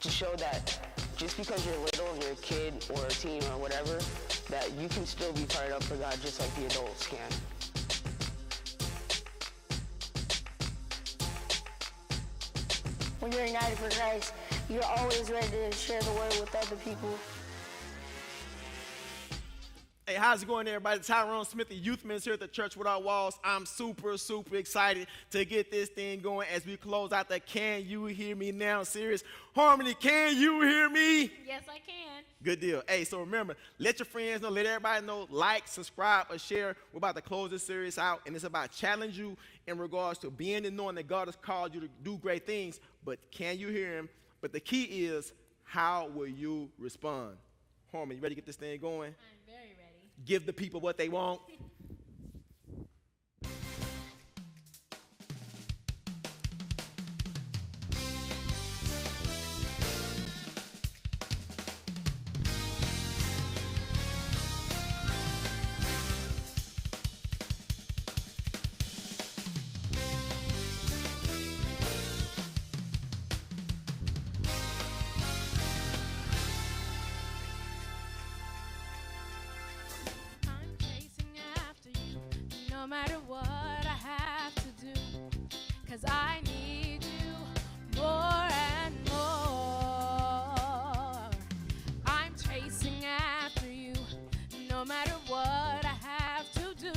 to show that just because you're little, you're a kid or a teen or whatever, that you can still be fired up for God just like the adults can. When you're united for Christ, you're always ready to share the word with other people. Hey, how's it going, everybody? Tyrone Smith, the youth minister here at the Church Without Walls. I'm super excited to get this thing going as we close out the Can You Hear Me Now series. Harmony, can you hear me? Yes, I can. Good deal. Hey, so remember, let your friends know, let everybody know, like, subscribe, or share. We're about to close this series out, and it's about challenge you in regards to being and knowing that God has called you to do great things, but can you hear him? But the key is, how will you respond? Harmony, you ready to get this thing going? I'm very ready. Give the people what they want. No matter what I have to do, 'cause I need you more and more. I'm chasing after you, no matter what I have to do,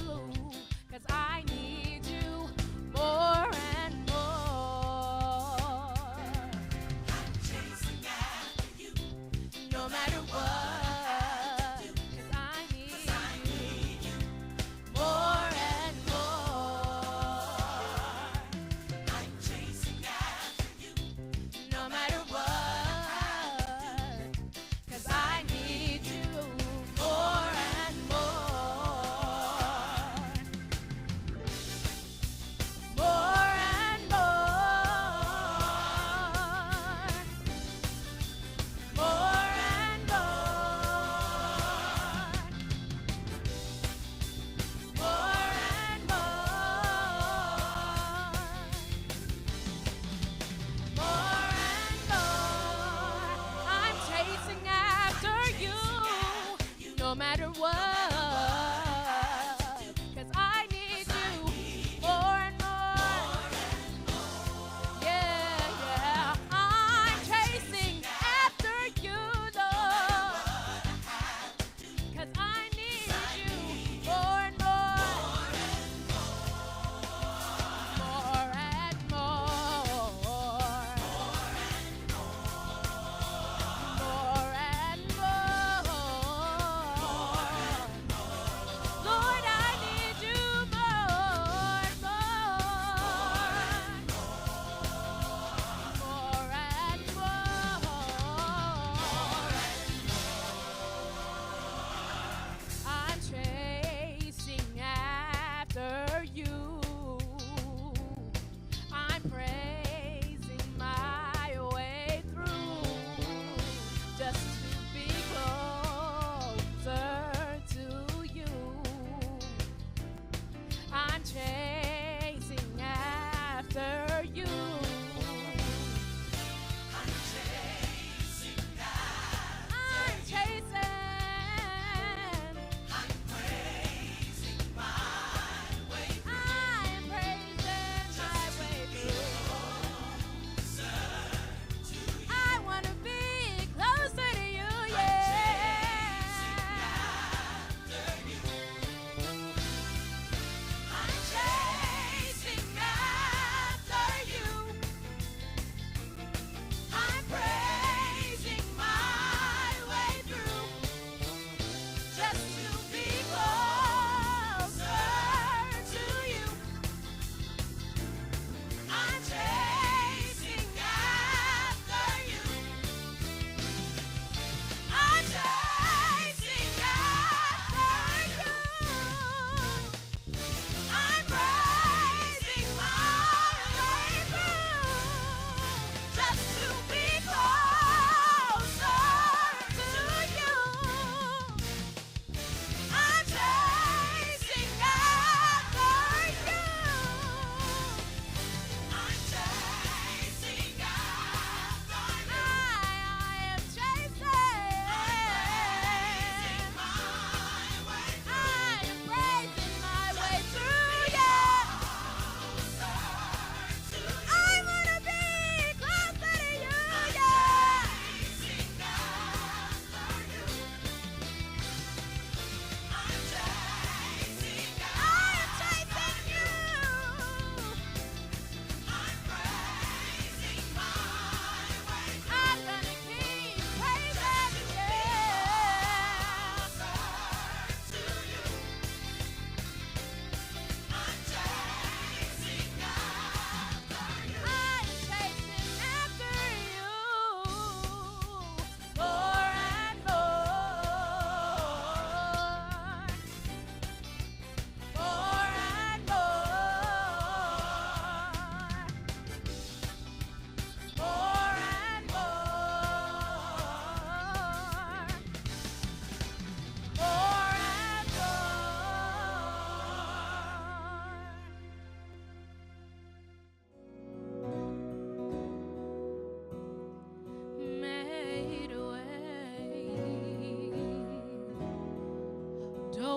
'cause I need you more and more. I'm chasing after you, no matter what. No matter what, 'cause I need you more and more. Yeah, yeah. I'm chasing after you, Lord, 'cause I need you more and more. More and more. More and more.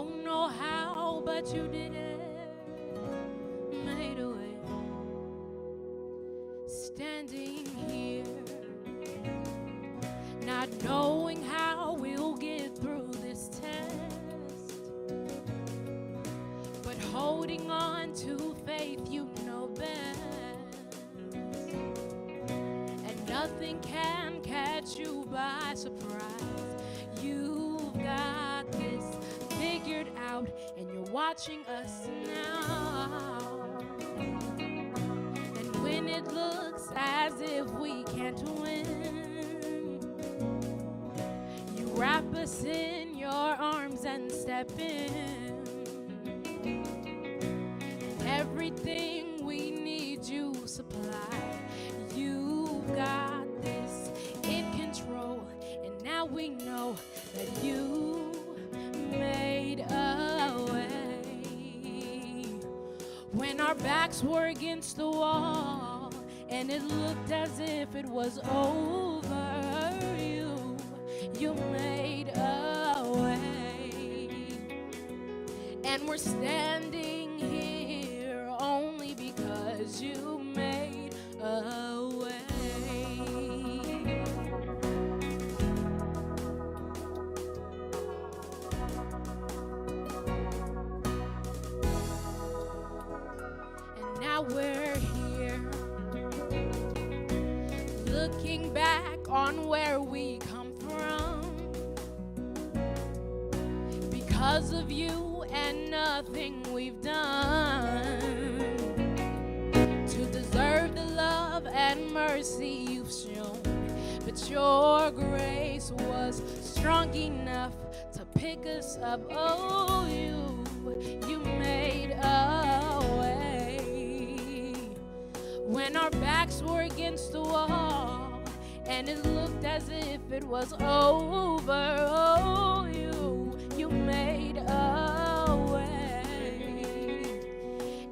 don't know how, but you did it. Made a way. Standing here, not knowing how we'll get through this test, but holding on to faith, you know best. And nothing can catch you by surprise. You've got this figured out, and you're watching us now. And when it looks as if we can't win, you wrap us in your arms and step in. Everything we need you supply. You've got this in control, and now we know that you made a way. When our backs were against the wall and it looked as if it was over, you made a way. And we're standing here only because you made a way. And now we're here, looking back on where we come from. Because of you and nothing we've done to deserve the love and mercy you've shown, but your grace was strong enough to pick us up. Oh, you made a way. When our backs were against the wall and it looked as if it was over, oh, you made a way.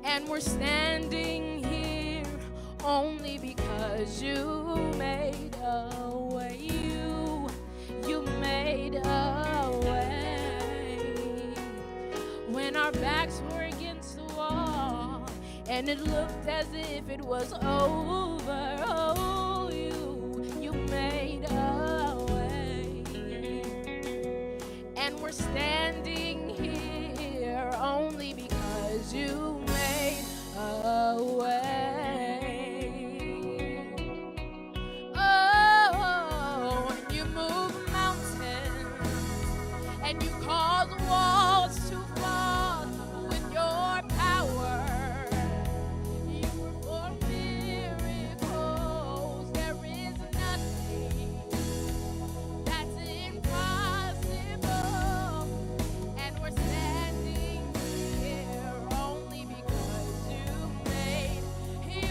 And we're standing here only because you made a way. You made a way. When our backs were against the wall and it looked as if it was over, oh, you made a way. And we're standing here only because you made a way. Oh, and you move mountains and you cause walls to fall with your power. You perform miracles. There is nothing that's impossible. And we're standing here only because you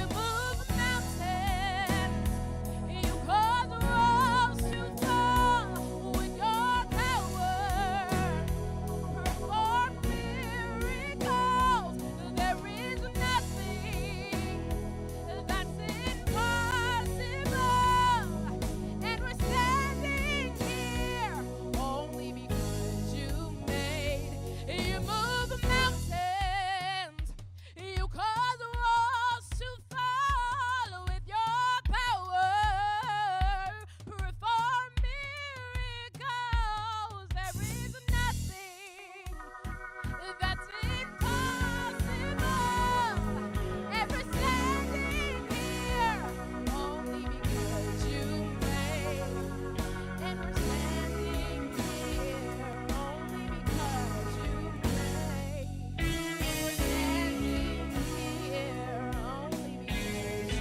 move mountains. You cause walls to fall with your power. Perform miracles. There is nothing that's impossible. And we're standing here only because you move mountains. You cause walls to fall with your power. Perform miracles. There is nothing that's impossible. And we're standing here only because you made. And we're standing here only because you made. We're standing here only because you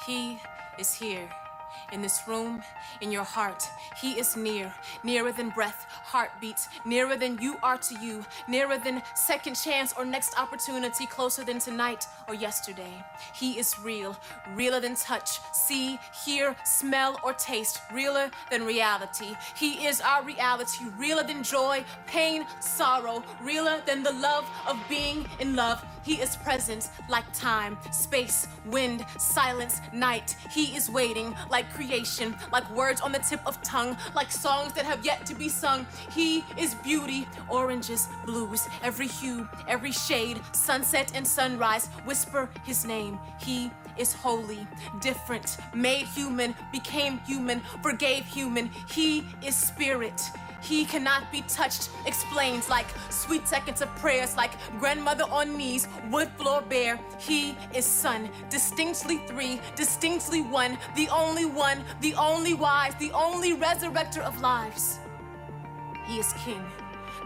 He is here, in this room, in your heart. He is near, nearer than breath, heartbeats, nearer than you are to you, nearer than second chance or next opportunity, closer than tonight or yesterday. He is real, realer than touch, see, hear, smell, or taste, realer than reality. He is our reality, realer than joy, pain, sorrow, realer than the love of being in love. He is present like time, space, wind, silence, night. He is waiting like creation, like words on the tip of tongue, like songs that have yet to be sung. He is beauty, oranges, blues, every hue, every shade, sunset and sunrise. Whisper his name. He is holy, different, made human, became human, forgave human. He is spirit. He cannot be touched, explains like sweet seconds of prayers, like grandmother on knees, wood floor bare. He is son, distinctly three, distinctly one, the only wise, the only resurrector of lives. He is king.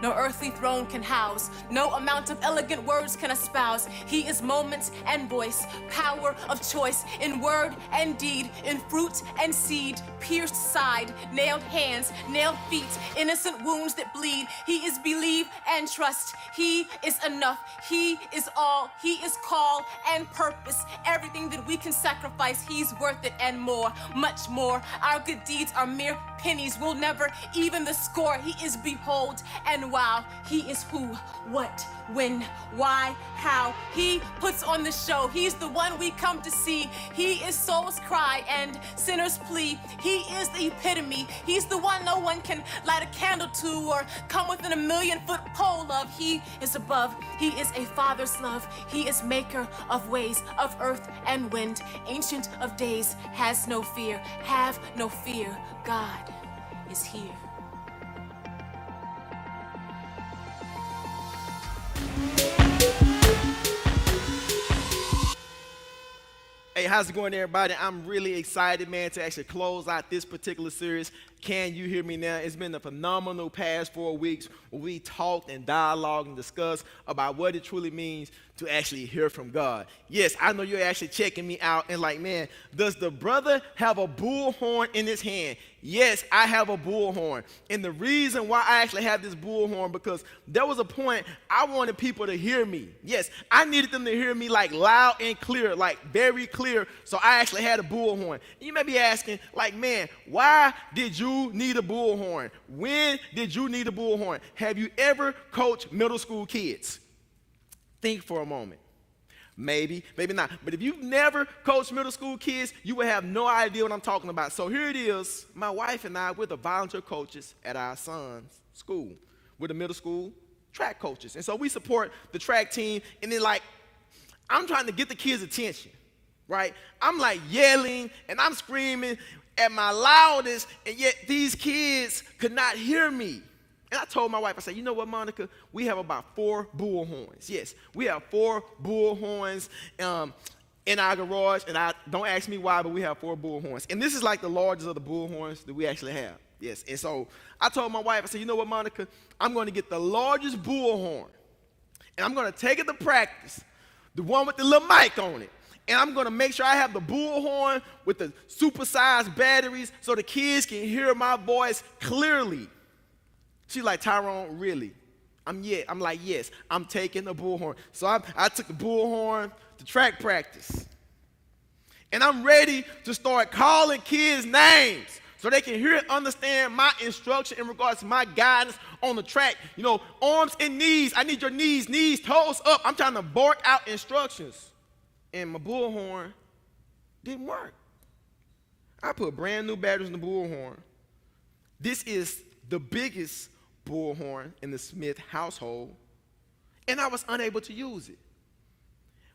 No earthly throne can house, no amount of elegant words can espouse. He is moment and voice, power of choice, in word and deed, in fruit and seed, pierced side, nailed hands, nailed feet, innocent wounds that bleed. He is believe and trust. He is enough. He is all. He is call and purpose. Everything that we can sacrifice, he's worth it and more, much more. Our good deeds are mere pennies. We'll never even the score. He is behold and wow. He is who, what, when, why, how. He puts on the show. He's the one we come to see. He is soul's cry and sinner's plea. He is the epitome. He's the one no one can light a candle to or come within a 1,000,000-foot pole of. He is above. He is a father's love. He is maker of ways, of earth and wind. Ancient of days, has no fear. Have no fear. God is here. Hey, how's it going, everybody? I'm really excited, man, to actually close out this particular series. Can you hear me now? It's been a phenomenal past 4 weeks where we talked and dialogued and discussed about what it truly means to actually hear from God. Yes, I know you're actually checking me out and like, man, does the brother have a bullhorn in his hand? Yes, I have a bullhorn. And the reason why I actually have this bullhorn, because there was a point I wanted people to hear me. Yes, I needed them to hear me like loud and clear, like very clear. So I actually had a bullhorn. You may be asking, like, man, why did you need a bullhorn? When did you need a bullhorn? Have you ever coached middle school kids? Think for a moment. Maybe, maybe not. But if you've never coached middle school kids, you will have no idea what I'm talking about. So here it is. My wife and I, we're the volunteer coaches at our son's school. We're the middle school track coaches. And so we support the track team. And then, like, I'm trying to get the kids' attention, right? I'm, like, yelling and I'm screaming at my loudest, and yet these kids could not hear me. And I told my wife, I said, you know what, Monica? We have about 4 bullhorns. Yes, we have 4 bullhorns in our garage, and don't ask me why, but we have 4 bullhorns. And this is like the largest of the bullhorns that we actually have. Yes, and so I told my wife, I said, you know what, Monica? I'm going to get the largest bullhorn, and I'm going to take it to practice, the one with the little mic on it. And I'm going to make sure I have the bullhorn with the supersized batteries so the kids can hear my voice clearly. She's like, Tyrone, really? I'm like, yes, I'm taking the bullhorn. So I took the bullhorn to track practice. And I'm ready to start calling kids names so they can hear and understand my instruction in regards to my guidance on the track. You know, arms and knees. I need your knees, toes up. I'm trying to bark out instructions. And my bullhorn didn't work. I put brand new batteries in the bullhorn. This is the biggest bullhorn in the Smith household, and I was unable to use it.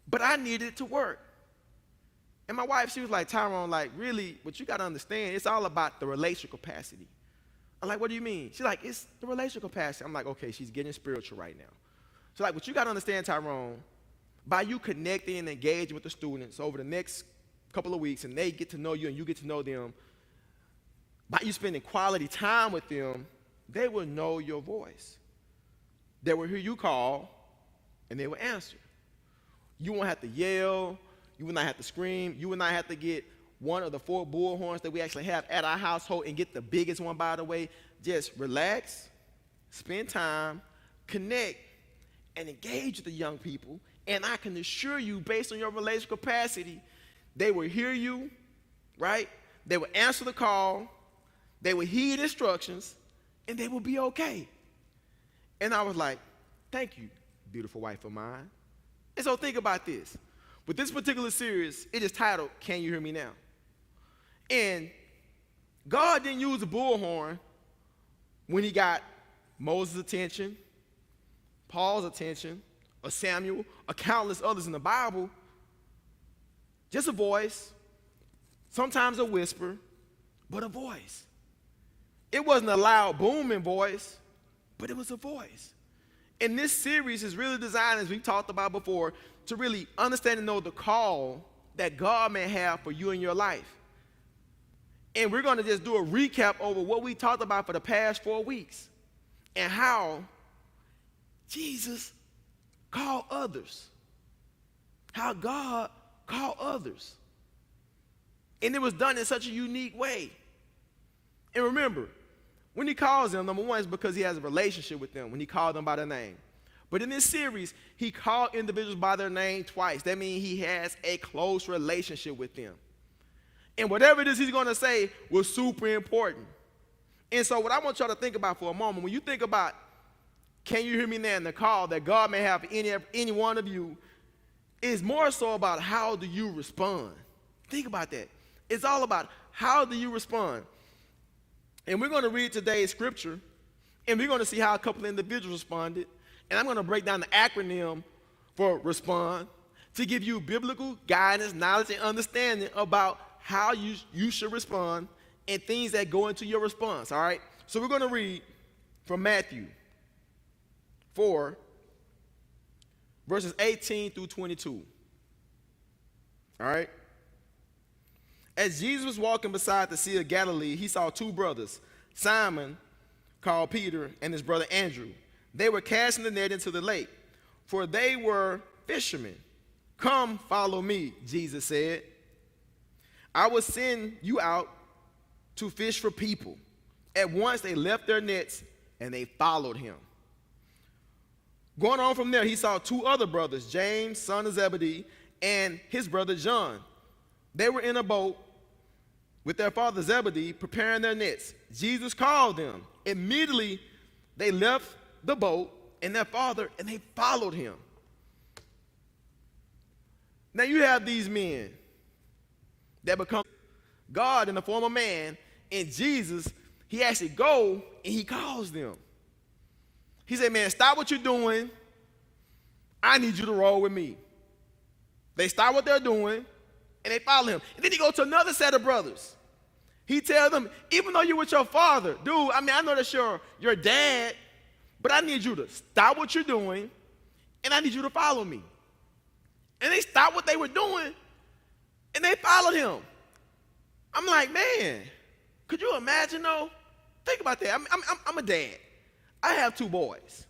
But I needed it to work. And my wife, she was like, Tyrone, like, really, what you got to understand, it's all about the relational capacity. I'm like, what do you mean? She's like, it's the relational capacity. I'm like, okay, she's getting spiritual right now. She's like, what you got to understand, Tyrone, by you connecting and engaging with the students over the next couple of weeks, and they get to know you and you get to know them, by you spending quality time with them, they will know your voice. They will hear you call, and they will answer. You won't have to yell. You will not have to scream. You will not have to get one of the 4 bullhorns that we actually have at our household and get the biggest one, by the way. Just relax, spend time, connect, and engage with the young people And I can assure you, based on your relational capacity, they will hear you, right? They will answer the call, they will heed instructions, and they will be okay. And I was like, thank you, beautiful wife of mine. And so think about this. With this particular series, it is titled, Can You Hear Me Now? And God didn't use the bullhorn when he got Moses' attention, Paul's attention, or Samuel, or countless others in the Bible. Just a voice, sometimes a whisper, but a voice. It wasn't a loud, booming voice, but it was a voice. And this series is really designed, as we talked about before, to really understand and know the call that God may have for you in your life. And we're going to just do a recap over what we talked about for the past 4 weeks and how Jesus called others, how God called others. And it was done in such a unique way. And remember, when he calls them, number one is because he has a relationship with them, when he called them by their name. But in this series, he called individuals by their name twice. That means he has a close relationship with them. And whatever it is he's going to say was super important. And so what I want y'all to think about for a moment, when you think about, can you hear me now, and the call that God may have for any one of you, is more so about how do you respond. Think about that. It's all about how do you respond. And we're going to read today's scripture, and we're going to see how a couple of individuals responded. And I'm going to break down the acronym for respond to give you biblical guidance, knowledge, and understanding about how you should respond and things that go into your response, all right? So we're going to read from Matthew 4, verses 18 through 22, all right? As Jesus was walking beside the Sea of Galilee, he saw two brothers, Simon, called Peter, and his brother Andrew. They were casting the net into the lake, for they were fishermen. Come, follow me, Jesus said. I will send you out to fish for people. At once they left their nets and they followed him. Going on from there, he saw two other brothers, James, son of Zebedee, and his brother John. They were in a boat with their father Zebedee, preparing their nets. Jesus called them. Immediately, they left the boat and their father, and they followed him. Now you have these men that become God in the form of man, and Jesus, he actually go and he calls them. He said, man, stop what you're doing. I need you to roll with me. They stop what they're doing, and they follow him. And then he goes to another set of brothers. He tells them, even though you're with your father, dude, I mean, I know that's your dad, but I need you to stop what you're doing, and I need you to follow me. And they stopped what they were doing, and they followed him. I'm like, man, could you imagine, though? Think about that. I'm a dad. I have two boys,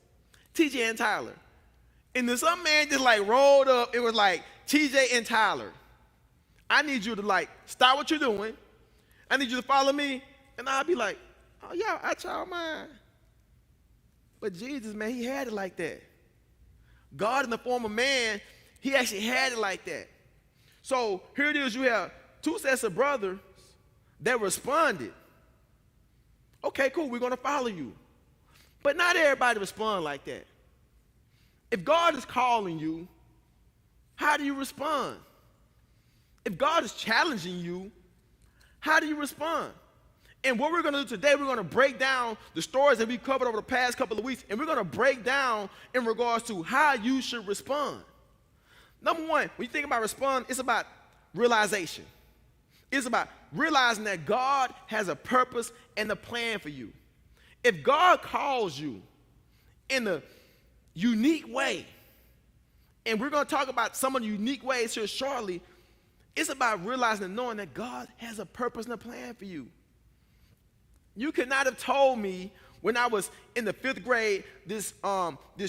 TJ and Tyler. And then some man just like rolled up. It was like, TJ and Tyler, I need you to like stop what you're doing. I need you to follow me. And I'll be like, oh, yeah, I child mine. But Jesus, man, he had it like that. God in the form of man, he actually had it like that. So here it is, you have two sets of brothers that responded. Okay, cool, we're going to follow you. But not everybody respond like that. If God is calling you, how do you respond? If God is challenging you, how do you respond? And what we're going to do today, we're going to break down the stories that we covered over the past couple of weeks, and we're going to break down in regards to how you should respond. Number one, when you think about respond, it's about realization. It's about realizing that God has a purpose and a plan for you. If God calls you in a unique way, and we're going to talk about some of the unique ways here shortly, it's about realizing and knowing that God has a purpose and a plan for you. You could not have told me when I was in the 5th grade, this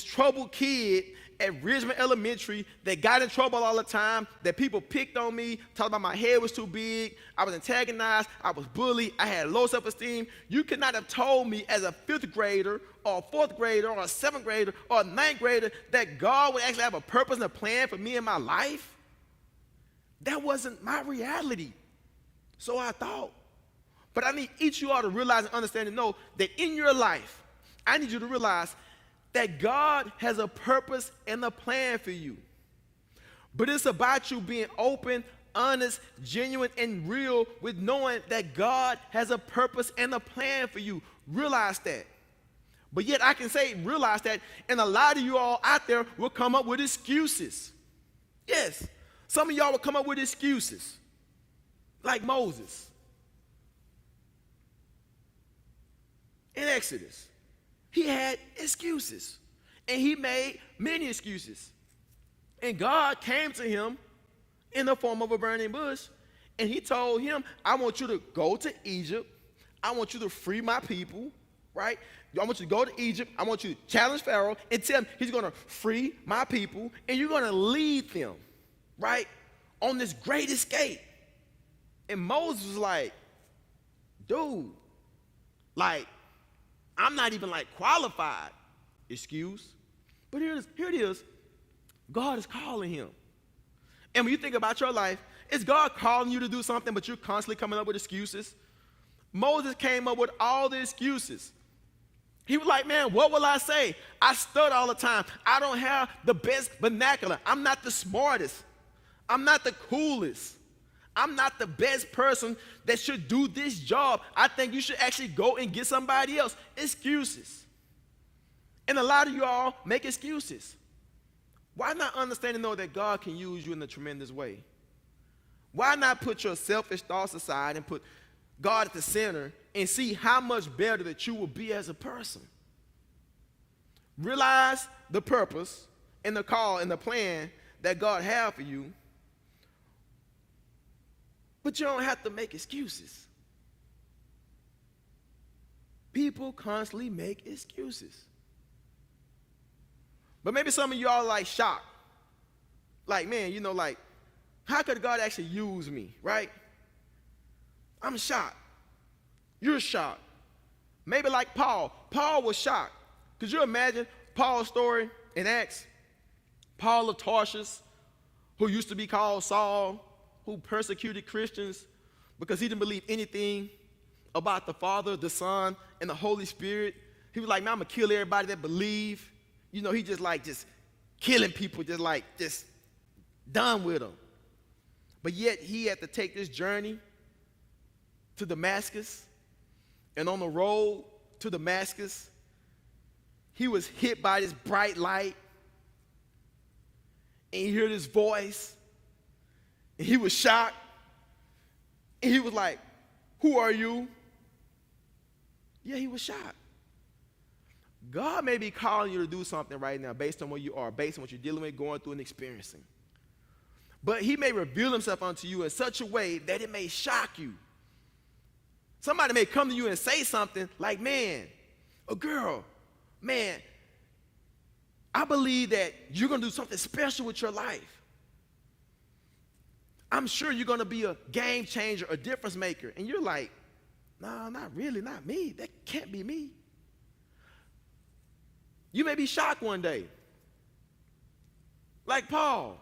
troubled kid at Ridgemont Elementary that got in trouble all the time, that people picked on me, talked about my head was too big, I was antagonized, I was bullied, I had low self-esteem. You could not have told me as a 5th grader or a 4th grader or a 7th grader or a 9th grader that God would actually have a purpose and a plan for me in my life. That wasn't my reality. So I thought. But I need each of you all to realize and understand and know that in your life, I need you to realize that God has a purpose and a plan for you. But it's about you being open, honest, genuine, and real with knowing that God has a purpose and a plan for you. Realize that. But yet I can say realize that, and a lot of you all out there will come up with excuses. Yes, some of y'all will come up with excuses, like Moses in Exodus. He had excuses, and he made many excuses. And God came to him in the form of a burning bush, and he told him, I want you to go to Egypt. I want you to free my people, right? I want you to go to Egypt. I want you to challenge Pharaoh and tell him he's going to free my people, and you're going to lead them, right, on this great escape. And Moses was like, dude, like, I'm not even like qualified. Excuse. But here it is. God is calling him. And when you think about your life, is God calling you to do something, but you're constantly coming up with excuses? Moses came up with all the excuses. He was like, man, what will I say? I stutter all the time. I don't have the best vernacular. I'm not the smartest. I'm not the coolest. I'm not the best person that should do this job. I think you should actually go and get somebody else. Excuses. And a lot of you all make excuses. Why not understand and know that God can use you in a tremendous way? Why not put your selfish thoughts aside and put God at the center and see how much better that you will be as a person? Realize the purpose and the call and the plan that God has for you. But you don't have to make excuses. People constantly make excuses. But maybe some of y'all are like shocked. Like, man, you know, like, how could God actually use me, right? I'm shocked. You're shocked. Maybe like Paul. Paul was shocked. Could you imagine Paul's story in Acts? Paul of Tarsus, who used to be called Saul, who persecuted Christians because he didn't believe anything about the Father, the Son, and the Holy Spirit. He was like, man, I'm going to kill everybody that believe. You know, he just killing people, just done with them. But yet he had to take this journey to Damascus. And on the road to Damascus, he was hit by this bright light. And he heard this voice. And he was shocked. And he was like, who are you? Yeah, he was shocked. God may be calling you to do something right now based on where you are, based on what you're dealing with, going through, and experiencing. But he may reveal himself unto you in such a way that it may shock you. Somebody may come to you and say something like, man, or girl, man, I believe that you're going to do something special with your life. I'm sure you're going to be a game changer, a difference maker. And you're like, no, not really, not me. That can't be me. You may be shocked one day. Like Paul,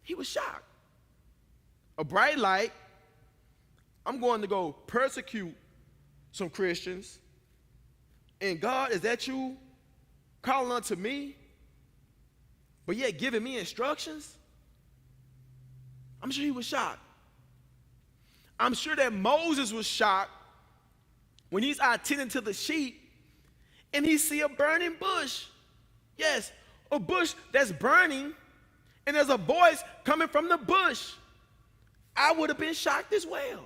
he was shocked. A bright light. I'm going to go persecute some Christians. And God, is that you calling unto me, but yet giving me instructions? I'm sure he was shocked. I'm sure that Moses was shocked when he's out tending to the sheep and he see a burning bush. Yes, a bush that's burning, and there's a voice coming from the bush. I would have been shocked as well.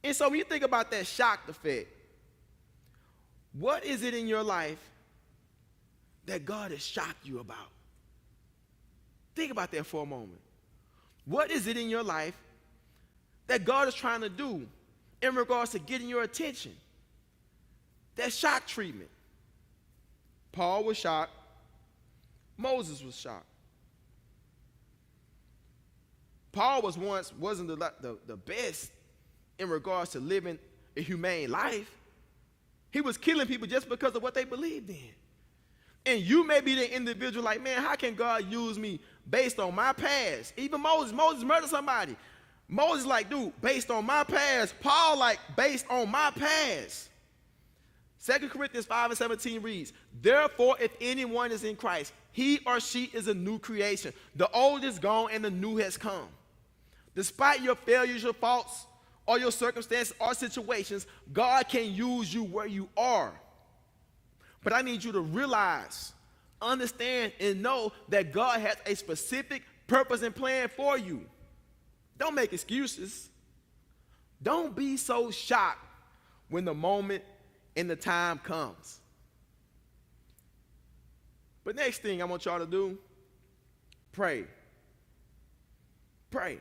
And so when you think about that shock effect, what is it in your life that God has shocked you about? Think about that for a moment. What is it in your life that God is trying to do in regards to getting your attention? That's shock treatment. Paul was shocked. Moses was shocked. Paul wasn't the best in regards to living a humane life. He was killing people just because of what they believed in. And you may be the individual like, man, how can God use me based on my past? Even Moses murdered somebody. Moses like, dude, based on my past. Paul like, based on my past. 2 Corinthians 5:17 reads, therefore, if anyone is in Christ, he or she is a new creation. The old is gone and the new has come. Despite your failures, your faults, or your circumstances or situations, God can use you where you are. But I need you to realize, understand, and know that God has a specific purpose and plan for you. Don't make excuses. Don't be so shocked when the moment and the time comes. But next thing I want y'all to do, pray. Pray.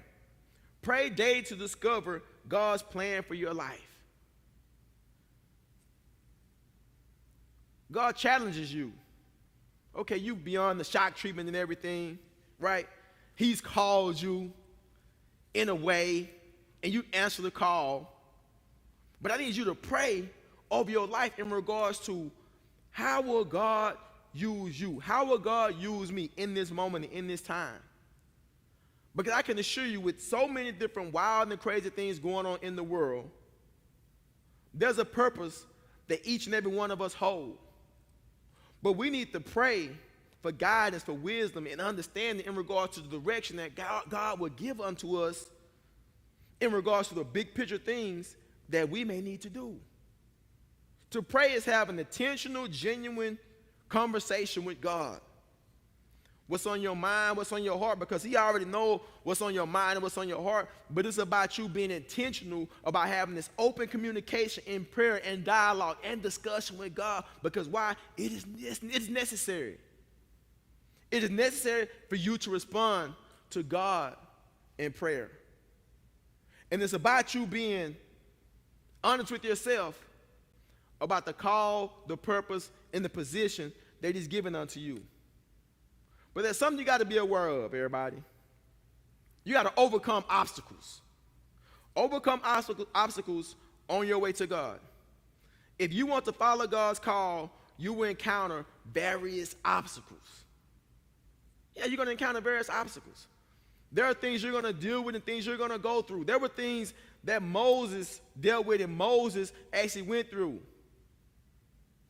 Pray daily to discover God's plan for your life. God challenges you. Okay, you beyond the shock treatment and everything, right? He's called you in a way, and you answer the call. But I need you to pray over your life in regards to how will God use you? How will God use me in this moment and in this time? Because I can assure you, with so many different wild and crazy things going on in the world, there's a purpose that each and every one of us hold. But we need to pray for guidance, for wisdom, and understanding in regards to the direction that God will give unto us in regards to the big picture things that we may need to do. To pray is have an intentional, genuine conversation with God. What's on your mind, what's on your heart, because he already knows what's on your mind and what's on your heart, but it's about you being intentional about having this open communication in prayer and dialogue and discussion with God, because why? It's necessary. It is necessary for you to respond to God in prayer. And it's about you being honest with yourself about the call, the purpose, and the position that he's given unto you. But there's something you got to be aware of, everybody. You got to overcome obstacles. Overcome obstacles on your way to God. If you want to follow God's call, you will encounter various obstacles. Yeah, you're going to encounter various obstacles. There are things you're going to deal with and things you're going to go through. There were things that Moses dealt with and Moses actually went through.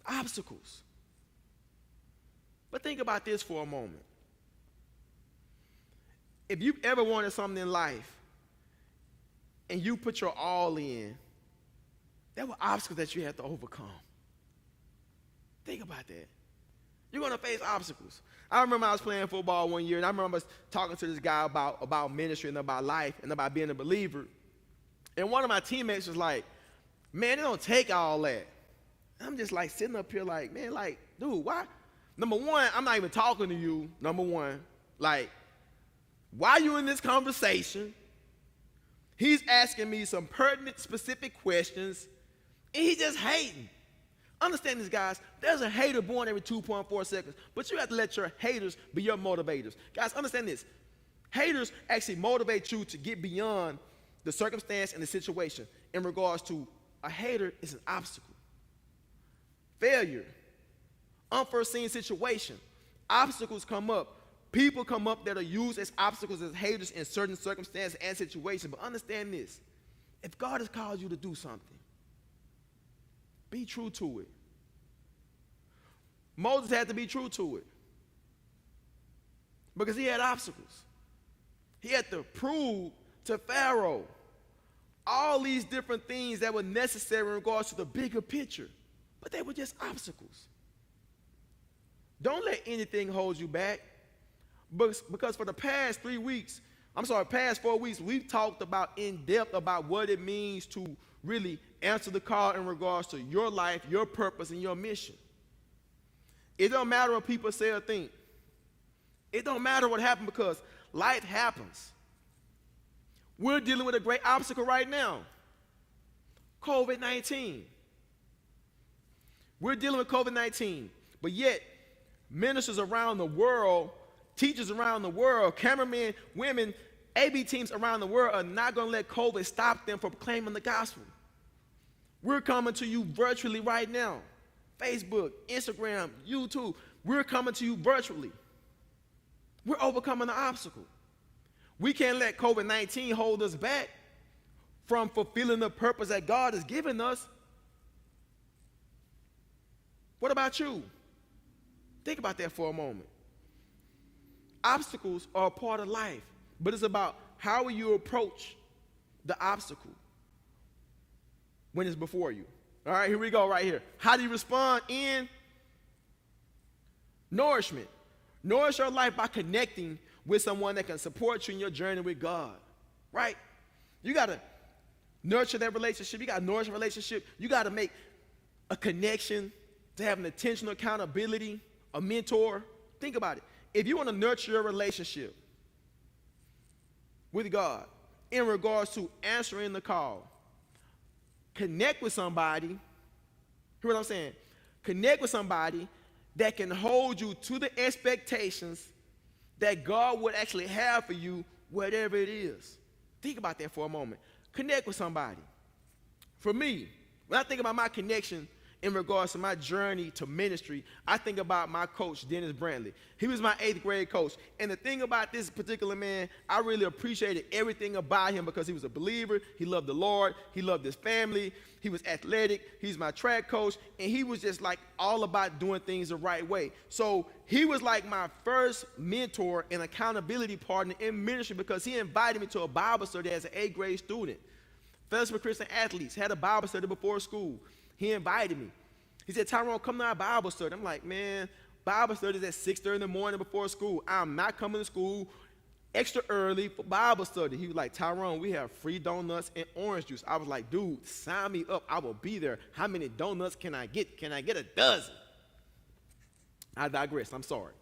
Obstacles. But think about this for a moment. If you've ever wanted something in life and you put your all in, there were obstacles that you had to overcome. Think about that. You're going to face obstacles. I remember I was playing football one year, and I remember talking to this guy about ministry and about life and about being a believer. And one of my teammates was like, man, it don't take all that. And I'm just like sitting up here like, man, like, dude, why? Number one, I'm not even talking to you, number one. Like, why are you in this conversation? He's asking me some pertinent, specific questions, and he's just hating. Understand this, guys. There's a hater born every 2.4 seconds, but you have to let your haters be your motivators. Guys, understand this. Haters actually motivate you to get beyond the circumstance and the situation. In regards to a hater is an obstacle. Failure. Unforeseen situation. Obstacles come up. People come up that are used as obstacles, as haters in certain circumstances and situations. But understand this. If God has called you to do something, be true to it. Moses had to be true to it because he had obstacles. He had to prove to Pharaoh all these different things that were necessary in regards to the bigger picture, but they were just obstacles. Don't let anything hold you back, because for the past 4 weeks, we've talked about in depth about what it means to really answer the call in regards to your life, your purpose, and your mission. It don't matter what people say or think. It don't matter what happened, because life happens. We're dealing with a great obstacle right now, COVID-19. We're dealing with COVID-19, but yet ministers around the world, teachers around the world, cameramen, women, AB teams around the world are not going to let COVID stop them from proclaiming the gospel. We're coming to you virtually right now. Facebook, Instagram, YouTube. We're coming to you virtually. We're overcoming the obstacle. We can't let COVID-19 hold us back from fulfilling the purpose that God has given us. What about you? Think about that for a moment. Obstacles are a part of life, but it's about how will you approach the obstacle when it's before you. All right, here we go right here. How do you respond in nourishment? Nourish your life by connecting with someone that can support you in your journey with God, right? You got to nurture that relationship. You got to nourish a relationship. You got to make a connection to have an intentional accountability, a mentor. Think about it. If you want to nurture your relationship with God in regards to answering the call, connect with somebody, hear what I'm saying? Connect with somebody that can hold you to the expectations that God would actually have for you, whatever it is. Think about that for a moment. Connect with somebody. For me, when I think about my connection in regards to my journey to ministry, I think about my coach, Dennis Brantley. He was my 8th grade coach. And the thing about this particular man, I really appreciated everything about him because he was a believer. He loved the Lord. He loved his family. He was athletic. He's my track coach. And he was just like all about doing things the right way. So he was like my first mentor and accountability partner in ministry because he invited me to a Bible study as an 8th grade student. Fellowship of Christian Athletes had a Bible study before school. He invited me. He said, Tyrone, come to our Bible study. I'm like, man, Bible study is at 6:30 in the morning before school. I'm not coming to school extra early for Bible study. He was like, Tyrone, we have free donuts and orange juice. I was like, dude, sign me up. I will be there. How many donuts can I get? Can I get a dozen? I digress. I'm sorry.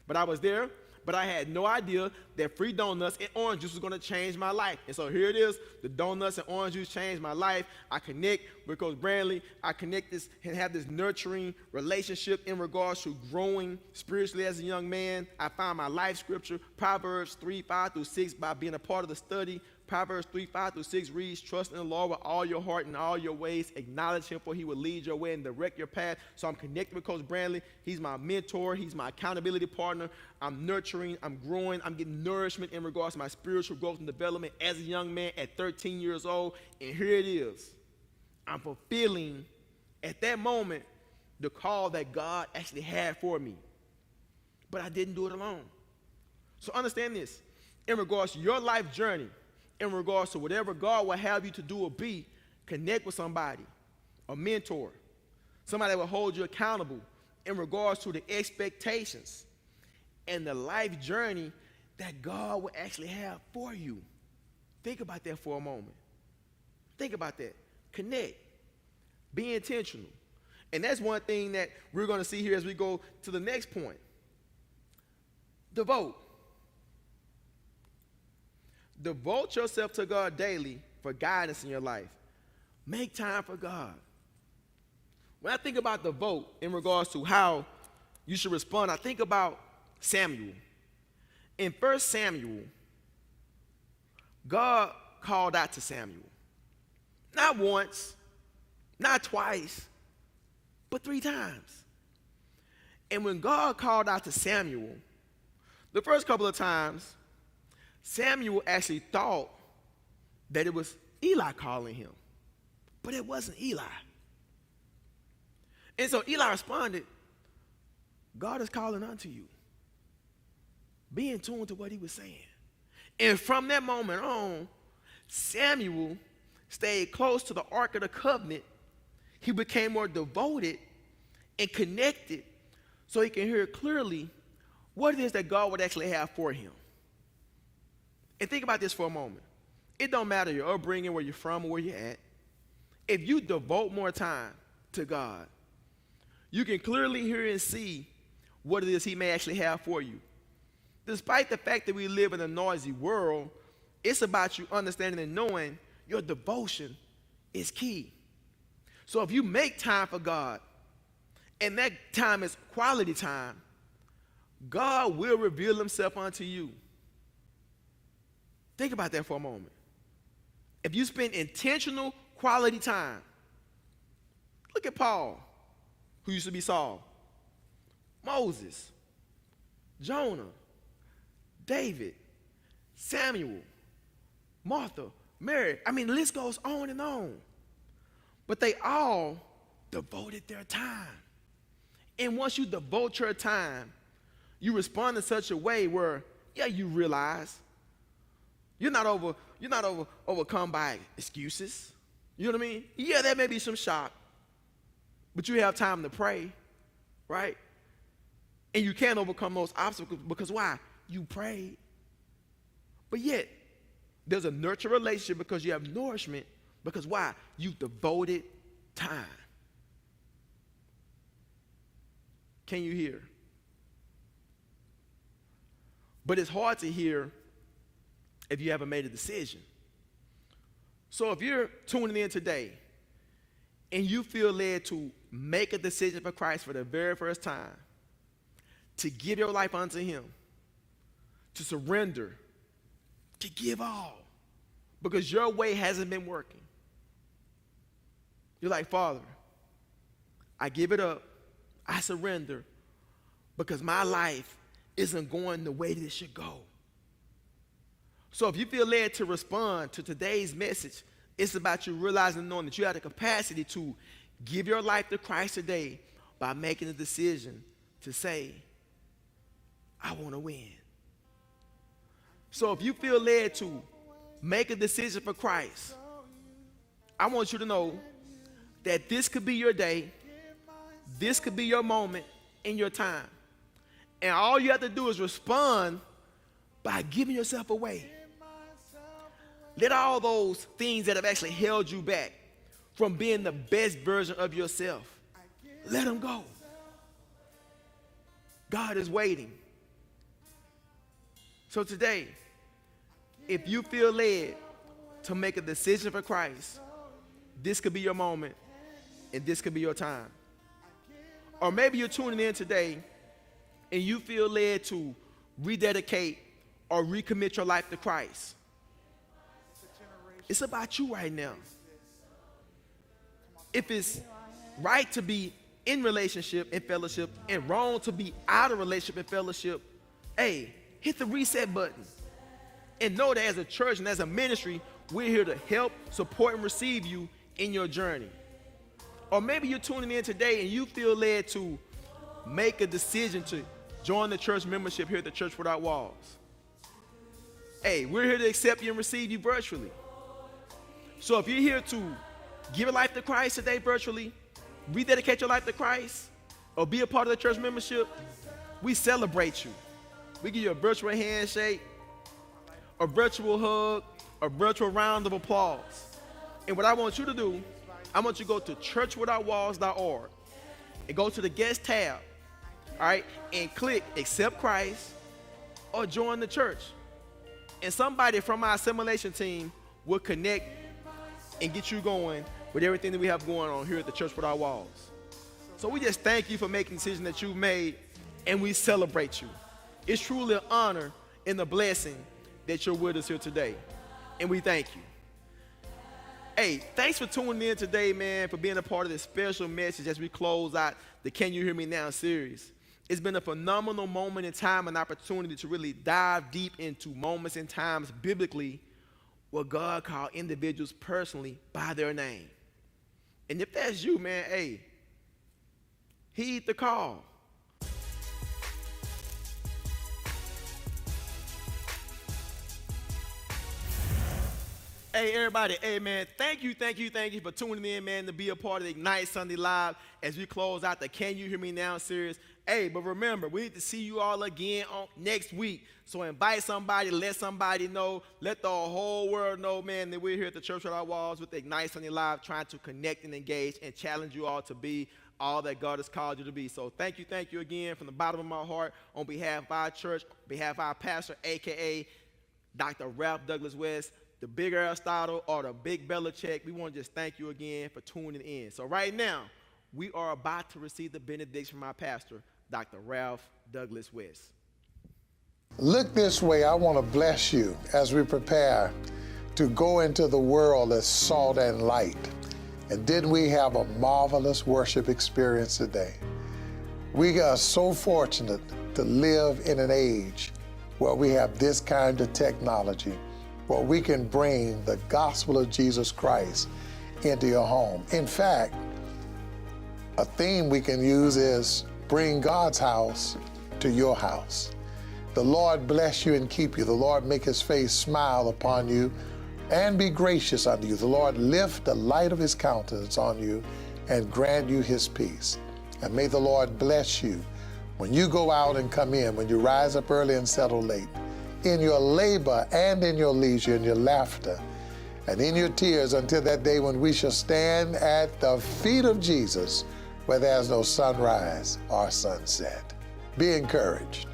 But I was there. But I had no idea that free donuts and orange juice was going to change my life. And so here it is. The donuts and orange juice changed my life. I connect with Coach Brantley. I connect this and have this nurturing relationship in regards to growing spiritually as a young man. I found my life scripture, Proverbs 3:5-6, by being a part of the study. Proverbs 3:5-6 reads, trust in the Lord with all your heart and all your ways. Acknowledge him for he will lead your way and direct your path. So I'm connected with Coach Brantley. He's my mentor. He's my accountability partner. I'm nurturing. I'm growing. I'm getting nourishment in regards to my spiritual growth and development as a young man at 13 years old. And here it is. I'm fulfilling at that moment the call that God actually had for me. But I didn't do it alone. So understand this. In regards to your life journey, in regards to whatever God will have you to do or be, connect with somebody, a mentor, somebody that will hold you accountable in regards to the expectations and the life journey that God will actually have for you. Think about that for a moment. Think about that. Connect. Be intentional. And that's one thing that we're going to see here as we go to the next point. Devote. Devote yourself to God daily for guidance in your life. Make time for God. When I think about devote in regards to how you should respond, I think about Samuel. In 1 Samuel, God called out to Samuel. Not once, not twice, but 3 times. And when God called out to Samuel, the first couple of times, Samuel actually thought that it was Eli calling him, but it wasn't Eli. And so Eli responded, God is calling unto you. Be in tune to what he was saying. And from that moment on, Samuel stayed close to the Ark of the Covenant. He became more devoted and connected so he can hear clearly what it is that God would actually have for him. And think about this for a moment. It don't matter your upbringing, where you're from, or where you're at. If you devote more time to God, you can clearly hear and see what it is he may actually have for you. Despite the fact that we live in a noisy world, it's about you understanding and knowing your devotion is key. So if you make time for God, and that time is quality time, God will reveal himself unto you. Think about that for a moment. If you spend intentional quality time, look at Paul, who used to be Saul, Moses, Jonah, David, Samuel, Martha, Mary. I mean, the list goes on and on. But they all devoted their time. And once you devote your time, you respond in such a way where, yeah, you realize you're not overcome by excuses. You know what I mean? Yeah, there may be some shock, but you have time to pray, right? And you can't overcome those obstacles because why? You prayed. But yet, there's a nurture relationship because you have nourishment. Because why? You've devoted time. Can you hear? But it's hard to hear if you haven't made a decision. So if you're tuning in today and you feel led to make a decision for Christ for the very first time, to give your life unto him, to surrender, to give all, because your way hasn't been working. You're like, Father, I give it up, I surrender, because my life isn't going the way that it should go. So if you feel led to respond to today's message, it's about you realizing and knowing that you have the capacity to give your life to Christ today by making a decision to say, I want to win. So if you feel led to make a decision for Christ, I want you to know that this could be your day, this could be your moment in your time. And all you have to do is respond by giving yourself away. Let all those things that have actually held you back from being the best version of yourself, let them go. God is waiting. So today, if you feel led to make a decision for Christ, this could be your moment and this could be your time. Or maybe you're tuning in today and you feel led to rededicate or recommit your life to Christ. It's about you right now. If it's right to be in relationship and fellowship and wrong to be out of relationship and fellowship, hey, hit the reset button. And know that as a church and as a ministry, we're here to help, support, and receive you in your journey. Or maybe you're tuning in today and you feel led to make a decision to join the church membership here at the Church Without Walls. Hey, we're here to accept you and receive you virtually. So if you're here to give your life to Christ today virtually, rededicate your life to Christ, or be a part of the church membership, we celebrate you. We give you a virtual handshake, a virtual hug, a virtual round of applause. And what I want you to do, I want you to go to churchwithoutwalls.org and go to the guest tab, all right, and click accept Christ or join the church. And somebody from our assimilation team will connect and get you going with everything that we have going on here at the Church Without Walls. So we just thank you for making the decision that you've made, and we celebrate you. It's truly an honor and a blessing that you're with us here today, and we thank you. Hey, thanks for tuning in today, man, for being a part of this special message as we close out the Can You Hear Me Now series. It's been a phenomenal moment in time and opportunity to really dive deep into moments and times biblically where God called individuals personally by their name. And if that's you, man, hey, heed the call. Hey, everybody, hey, man, thank you for tuning in, man, to be a part of the Ignite Sunday Live as we close out the Can You Hear Me Now series. Hey, but remember, we need to see you all again on next week. So invite somebody, let somebody know, let the whole world know, man, that we're here at the Church Without Walls with the Ignite Sunday Live trying to connect and engage and challenge you all to be all that God has called you to be. So thank you again from the bottom of my heart on behalf of our church, on behalf of our pastor, a.k.a. Dr. Ralph Douglas West, the Big Aristotle, or the Big Belichick. We want to just thank you again for tuning in. So right now, we are about to receive the benediction from our pastor, Dr. Ralph Douglas West. Look this way, I want to bless you as we prepare to go into the world as salt and light. And didn't we have a marvelous worship experience today? We are so fortunate to live in an age where we have this kind of technology, where we can bring the gospel of Jesus Christ into your home. In fact, a theme we can use is bring God's house to your house. The Lord bless you and keep you. The Lord make his face smile upon you and be gracious unto you. The Lord lift the light of his countenance on you and grant you his peace. And may the Lord bless you when you go out and come in, when you rise up early and settle late, in your labor and in your leisure, in your laughter and in your tears, until that day when we shall stand at the feet of Jesus, where there's no sunrise or sunset. Be encouraged.